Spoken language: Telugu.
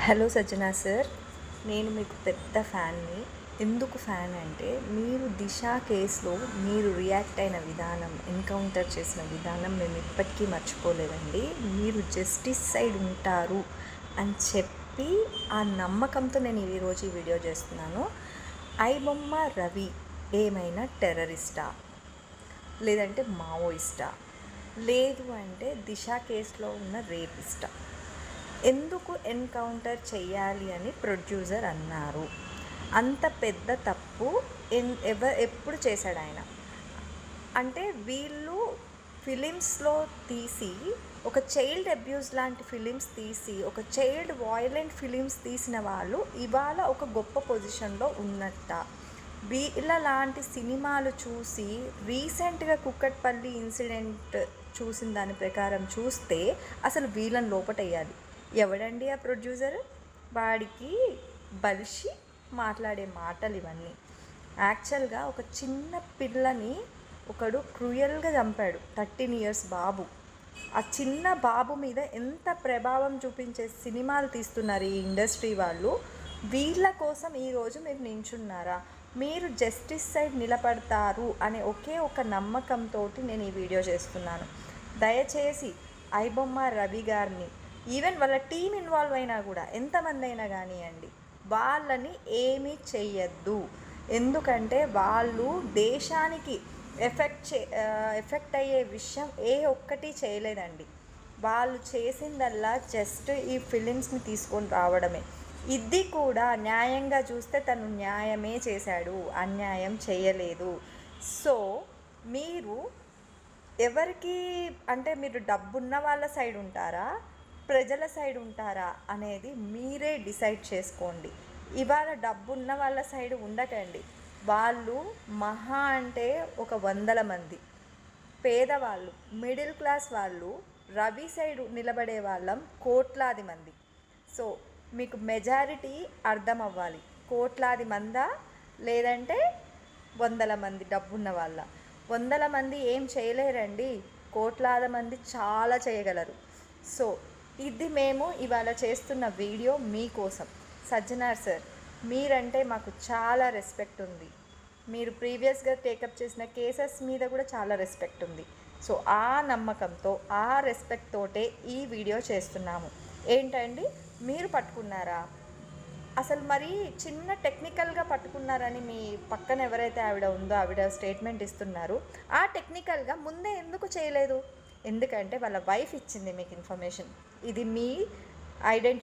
హలో సజ్జనా సార్, నేను మీకు పెద్ద ఫ్యాన్ని. ఎందుకు ఫ్యాన్ అంటే మీరు దిశ కేసులో మీరు రియాక్ట్ అయిన విధానం, ఎన్కౌంటర్ చేసిన విధానం మేము ఇప్పటికీ మర్చిపోలేదండి. మీరు జస్టిస్ సైడ్ ఉంటారు అని చెప్పి ఆ నమ్మకంతో నేను ఈరోజు ఈ వీడియో చేస్తున్నాను. ఐబొమ్మ రవి ఏమైనా టెర్రరిస్టా, లేదంటే మావోయిస్టా, లేదు అంటే దిశ కేసులో ఉన్న రేపిస్టా? ఎందుకు ఎన్కౌంటర్ చేయాలి అని ప్రొడ్యూసర్ అన్నారు? అంత పెద్ద తప్పు ఎప్పుడు చేశాడు ఆయన? అంటే వీళ్ళు ఫిలిమ్స్లో తీసి, ఒక చైల్డ్ అబ్యూస్ లాంటి ఫిలిమ్స్ తీసి, ఒక చైల్డ్ వాయిలెంట్ ఫిలిమ్స్ తీసిన వాళ్ళు ఇవాళ ఒక గొప్ప పొజిషన్లో ఉన్నట్ట? వీళ్ళ లాంటి సినిమాలు చూసి రీసెంట్గా కుక్కట్పల్లి ఇన్సిడెంట్ చూసిన దాని ప్రకారం చూస్తే అసలు వీళ్ళని లోపటేయాలి. ఎవడండి ఆ ప్రొడ్యూసర్? వాడికి బలిసి మాట్లాడే మాటలు ఇవన్నీ. యాక్చువల్గా ఒక చిన్న పిల్లని ఒకడు క్రూయల్గా చంపాడు, 13 years బాబు. ఆ చిన్న బాబు మీద ఎంత ప్రభావం చూపించే సినిమాలు తీస్తున్నారు ఈ ఇండస్ట్రీ వాళ్ళు. వీళ్ళ కోసం ఈరోజు మీరు నించున్నారా? మీరు జస్టిస్ సైడ్ నిలబడతారు అనే ఒకే ఒక నమ్మకంతో నేను ఈ వీడియో చేస్తున్నాను. దయచేసి ఐబొమ్మ రవి గారిని, ఈవెన్ వాళ్ళ టీం ఇన్వాల్వ్ అయినా కూడా, ఎంతమంది అయినా కానివ్వండి, వాళ్ళని ఏమీ చెయ్యొద్దు. ఎందుకంటే వాళ్ళు దేశానికి ఎఫెక్ట్ అయ్యే విషయం ఏ ఒక్కటి చేయలేదండి. వాళ్ళు చేసిందల్లా జస్ట్ ఈ ఫిలిమ్స్ని తీసుకొని రావడమే. ఇది కూడా న్యాయంగా చూస్తే తను న్యాయమే చేశాడు, అన్యాయం చేయలేదు. సో మీరు ఎవరికి అంటే, మీరు డబ్బున్న వాళ్ళ సైడ్ ఉంటారా, ప్రజల సైడ్ ఉంటారా అనేది మీరే డిసైడ్ చేసుకోండి. ఇవాళ డబ్బున్న వాళ్ళ సైడ్ ఉండకండి. వాళ్ళు మహా అంటే ఒక 100 మంది. పేదవాళ్ళు, మిడిల్ క్లాస్ వాళ్ళు, రవి సైడ్ నిలబడే వాళ్ళం కోట్లాది మంది. సో మీకు మెజారిటీ అర్థం అవ్వాలి. కోట్లాది మందా, లేదంటే 100 మంది డబ్బున్న వాళ్ళ? 100 మంది ఏం చేయలేరండి, కోట్లాది మంది చాలా చేయగలరు. సో ఇది మేము ఇవాళ చేస్తున్న వీడియో మీకోసం. సజ్జనార్ సార్, మీరంటే మాకు చాలా రెస్పెక్ట్ ఉంది. మీరు ప్రీవియస్గా టేకప్ చేసిన కేసెస్ మీద కూడా చాలా రెస్పెక్ట్ ఉంది. సో ఆ నమ్మకంతో, ఆ రెస్పెక్ట్ తోటే ఈ వీడియో చేస్తున్నాము. ఏంటండి, మీరు పట్టుకున్నారా? అసలు మరి చిన్న టెక్నికల్గా పట్టుకున్నారని మీ పక్కన ఎవరైతే ఆవిడ ఉందో ఆవిడ స్టేట్మెంట్ ఇస్తున్నారు. ఆ టెక్నికల్గా ముందే ఎందుకు చేయలేదు? ఎందుకంటే వాళ్ళ వైఫ్ ఇచ్చింది మీకు ఇన్ఫర్మేషన్. ఇది మీ ఐడెంటిటీ